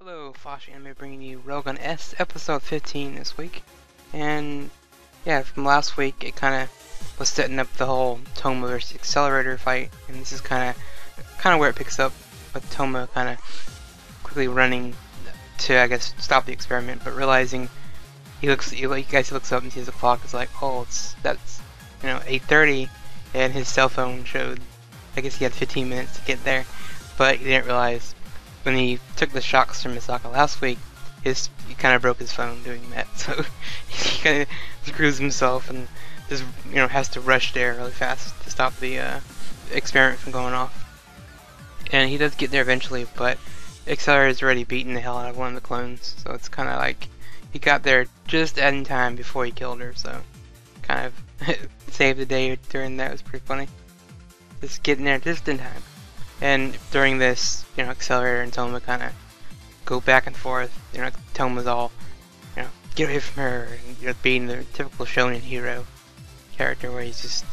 Hello, Fosh Anime bringing you Railgun S episode 15 this week. And yeah, from last week it kind of was setting up the whole Toma versus Accelerator fight, and this is kind of where it picks up with Toma kind of quickly running to, I guess, stop the experiment, but realizing he looks up and sees the clock. It's like, oh, that's 8:30, and his cell phone showed, I guess he had 15 minutes to get there, but he didn't realize when he took the shocks from Misaka last week, he kind of broke his phone doing that, so he kind of screws himself and just has to rush there really fast to stop the experiment from going off. And he does get there eventually, but Accelerator's already beaten the hell out of one of the clones, so it's kind of like he got there just in time before he killed her, so kind of saved the day during that. It was pretty funny. Just getting there just in time. And during this, Accelerator and Toma kind of go back and forth. Toma's all, get away from her, and being the typical shonen hero character where he's just,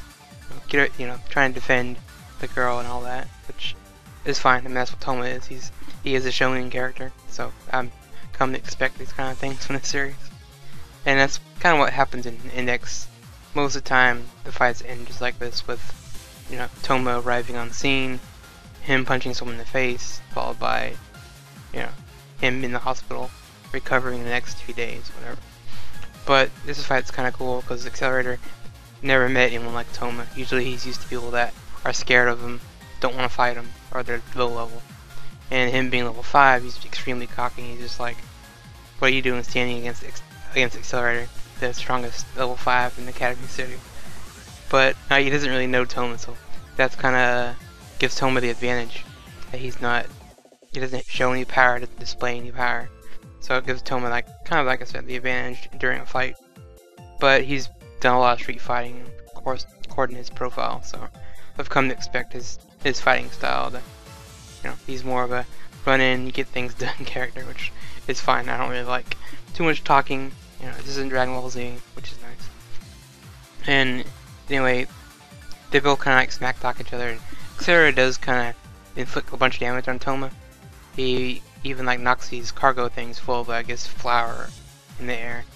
trying to defend the girl and all that, which is fine. I mean, that's what Toma is. He is a shonen character, so I'm come to expect these kind of things from the series. And that's kind of what happens in Index. Most of the time, the fights end just like this, with Toma arriving on scene, him punching someone in the face, followed by, him in the hospital, recovering the next few days, whatever. But this fight's kind of cool because Accelerator never met anyone like Toma. Usually he's used to people that are scared of him, don't want to fight him, or they're low level. And him being level 5, he's extremely cocky. He's just like, what are you doing standing against Accelerator, the strongest level 5 in the Academy City? But he doesn't really know Toma, so that's kind of gives Toma the advantage that he doesn't show any power, doesn't display any power, so it gives Toma like I said, the advantage during a fight. But he's done a lot of street fighting, of course, according to his profile, so I've come to expect his fighting style to, he's more of a run in, get things done character, which is fine. I don't really like too much talking. This isn't Dragon Ball Z, which is nice. And anyway, they both kind of like smack talk each other. And Accelerator does kind of inflict a bunch of damage on Toma. He even knocks these cargo things full of, I guess, flour in the air.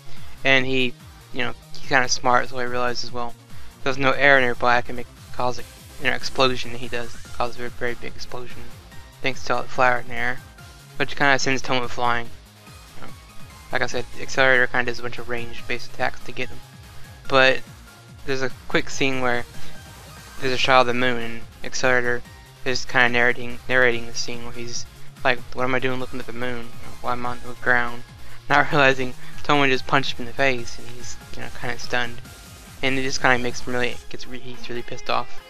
And he's kind of smart, so he realizes, well, there's no air nearby, I can cause an explosion. He does cause a very big explosion thanks to all the flour in the air, which kind of sends Toma flying. Like I said, Accelerator kind of does a bunch of ranged-based attacks to get him. But there's a quick scene where there's a shot of the moon, and Accelerator is kind of narrating the scene where he's like, what am I doing looking at the moon while I'm on the ground? Not realizing Toma just punched him in the face, and he's kind of stunned. And it just kind of makes him he's really pissed off.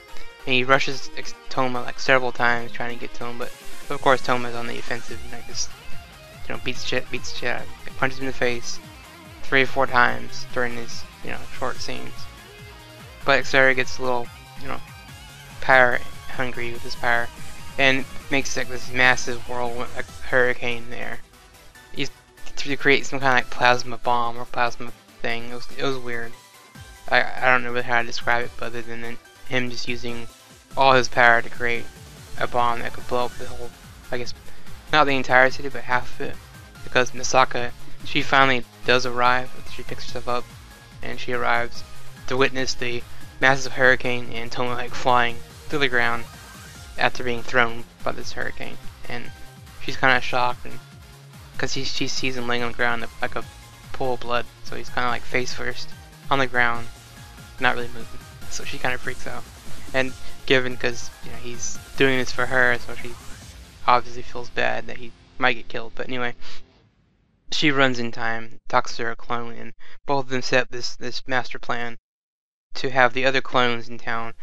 And he rushes Toma like several times trying to get to him, but of course Toma's on the offensive and just beats shit out of him. He punches him in the face 3 or 4 times during his short scenes. But Accelerator gets a little power hungry with his power, and makes like this massive whirlwind, like hurricane there. He's to create some kind of like plasma bomb or plasma thing. It was weird. I don't know really how to describe it, other than him just using all his power to create a bomb that could blow up the whole, I guess, not the entire city, but half of it. Because Misaka, she finally does arrive. She picks herself up, and she arrives to witness the massive hurricane, and Toma flying to the ground after being thrown by this hurricane. And she's kind of shocked, and because she sees him laying on the ground like a pool of blood, so he's kind of face first on the ground, not really moving. So she kind of freaks out, and given because he's doing this for her, so she obviously feels bad that he might get killed. But anyway, she runs in time, talks to her clone, and both of them set up this master plan to have the other clones in town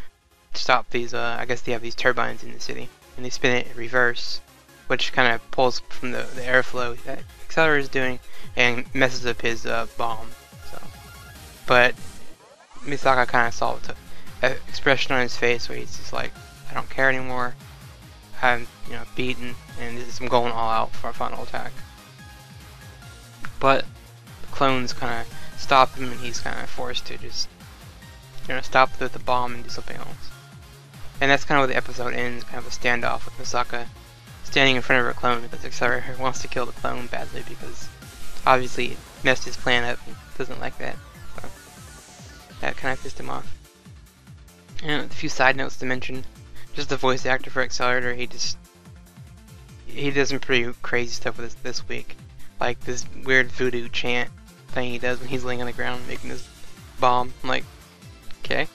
stop these, I guess they have these turbines in the city, and they spin it in reverse, which kind of pulls from the airflow that Accelerator is doing, and messes up his bomb. So, but Misaka kind of saw an expression on his face where he's just like, I don't care anymore. I'm beaten, and I'm going all out for a final attack. But the clones kind of stop him, and he's kind of forced to just stop the bomb and do something else. And that's kind of where the episode ends, kind of a standoff with Misaka standing in front of her clone because Accelerator wants to kill the clone badly because obviously it messed his plan up. He doesn't like that. So that kind of pissed him off. And a few side notes to mention. Just the voice actor for Accelerator, he does some pretty crazy stuff with this week. Like this weird voodoo chant thing he does when he's laying on the ground making this bomb. I'm like, okay.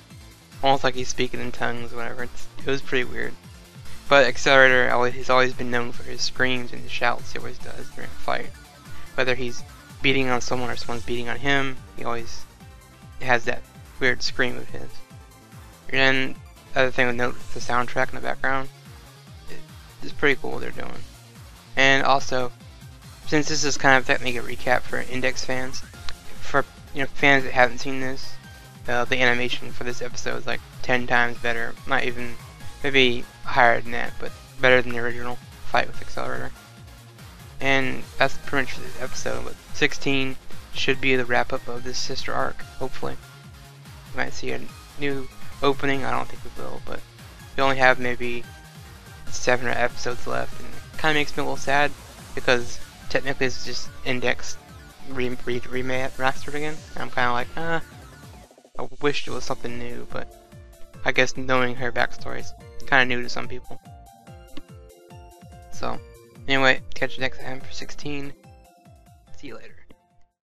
Almost like he's speaking in tongues or whatever. It was pretty weird. But Accelerator, he's always been known for his screams and his shouts he always does during a fight. Whether he's beating on someone or someone's beating on him, he always has that weird scream of his. And other thing to note, the soundtrack in the background. It's pretty cool what they're doing. And also, since this is kind of technically a recap for Index fans, for fans that haven't seen this, the animation for this episode is like 10 times better. Not even, maybe higher than that, but better than the original fight with Accelerator. And that's pretty much for this episode. But 16 should be the wrap up of this sister arc, hopefully. We might see a new opening. I don't think we will, but we only have maybe 7 episodes left, and it kind of makes me a little sad because technically it's just Index remastered again. And I'm kind of like, I wished it was something new, but I guess knowing her backstory is kind of new to some people. So, anyway, catch you next time for 16. See you later.